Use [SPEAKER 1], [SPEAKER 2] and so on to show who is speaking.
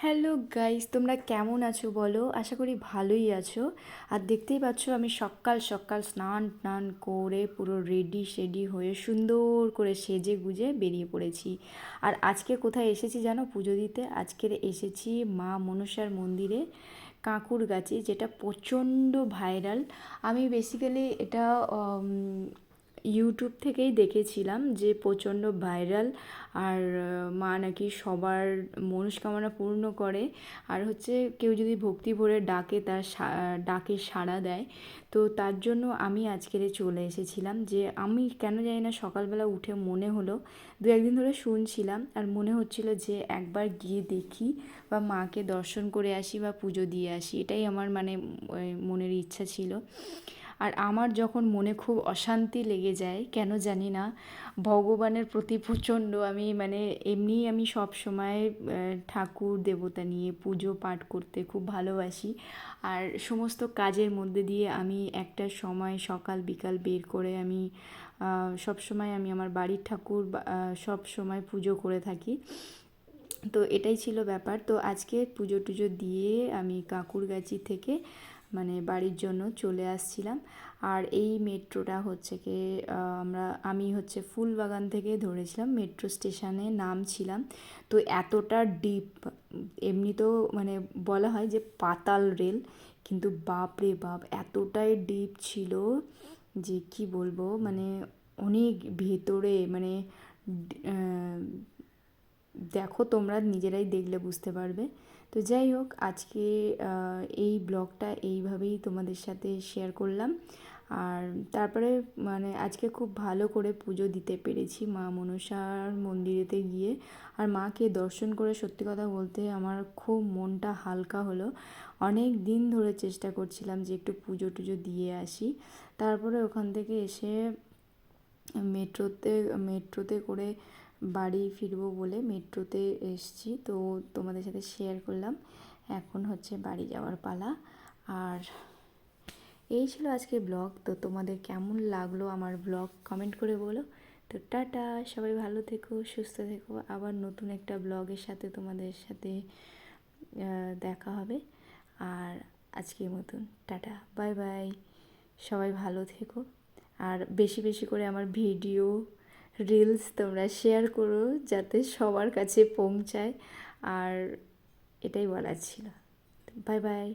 [SPEAKER 1] Hello guys, তোমরা কেমন আছো বলো? আশা করি ভালোই আছো। আর দেখতেই পাচ্ছ আমি সকাল সকাল স্নান টান করে পুরো রেডি শেডি হয়ে সুন্দর করে সেজে গুজে বেরিয়ে পড়েছি। আর আজকে কোথায় এসেছি জানো পুজো দিতে? আজকের এসেছি মা মনসার মন্দিরে, কাঁকুর গাছি, যেটা প্রচণ্ড ভাইরাল। আমি বেসিক্যালি এটা ইউটিউব থেকেই দেখেছিলাম যে প্রচণ্ড ভাইরাল। আর মা নাকি সবার মনস্কামনা পূর্ণ করে। আর হচ্ছে কেউ যদি ভক্তি ভরে ডাকে, তার ডাকে সাড়া দেয়। তো তার জন্য আমি আজকের চলে এসেছিলাম। যে আমি কেন জানি না সকালবেলা উঠে মনে হলো, দু একদিন ধরে শুনছিলাম আর মনে হচ্ছিল যে একবার গিয়ে দেখি বা মাকে দর্শন করে আসি বা পুজো দিয়ে আসি। এটাই আমার মানে মনের ইচ্ছা ছিল। আর আমার যখন মনে খুব অশান্তি লেগে যায় কেন জানি না, ভগবানের প্রতি প্রচণ্ড আমি মানে এমনিই আমি সব সময় ঠাকুর দেবতা নিয়ে পুজো পাঠ করতে খুব ভালোবাসি। আর সমস্ত কাজের মধ্যে দিয়ে আমি একটা সময় সকাল বিকাল বের করে আমি সব সময় আমি আমার বাড়ির ঠাকুর সব সময় পুজো করে থাকি। তো এটাই ছিল ব্যাপার। তো আজকে পুজো টুজো দিয়ে আমি কাঁকুরগাছি থেকে মানে বাড়ির জন্য চলে আসছিলাম। আর এই মেট্রোটা হচ্ছে কি আমি হচ্ছে ফুলবাগান থেকে ধরেছিলাম, মেট্রো স্টেশনে নামছিলাম। তো এতটা ডিপ, এমনি তো মানে বলা হয় যে পাতাল রেল, কিন্তু বাপ রে বাপ এতটাই ডিপ ছিল যে কি বলবো, মানে অনেক ভেতরে মানে দেখো তোমরা নিজেরাই দেখলে বুঝতে পারবে। তো যাই হোক, আজকে এই ব্লগটা এইভাবেই তোমাদের সাথে শেয়ার করলাম। আর তারপরে মানে আজকে খুব ভালো করে পুজো দিতে পেরেছি মা মনসার মন্দিরেতে গিয়ে। আর মাকে দর্শন করে সত্যি কথা বলতে আমার খুব মনটা হালকা হলো। অনেক দিন ধরে চেষ্টা করছিলাম যে একটু পুজো টুজো দিয়ে আসি। তারপরে ওখান থেকে এসে মেট্রোতে করে বাড়ি ফিরবো বলে মেট্রোতে এসছি। তো তোমাদের সাথে শেয়ার করলাম। এখন হচ্ছে বাড়ি যাওয়ার পালা। আর এই ছিল আজকে ব্লগ। তো তোমাদের কেমন লাগলো আমার ব্লগ কমেন্ট করে বলো। তো টাটা, সবাই ভালো থেকো, সুস্থ থেকো। আবার নতুন একটা ব্লগের সাথে তোমাদের সাথে দেখা হবে। আর আজকের মতন টাটা, বাই বাই। সবাই ভালো থেকো। আর বেশি বেশি করে আমার ভিডিও রিলস তোমরা শেয়ার করো যাতে সবার কাছে পৌঁছায়। আর এটাই বলার ছিল। Bye bye.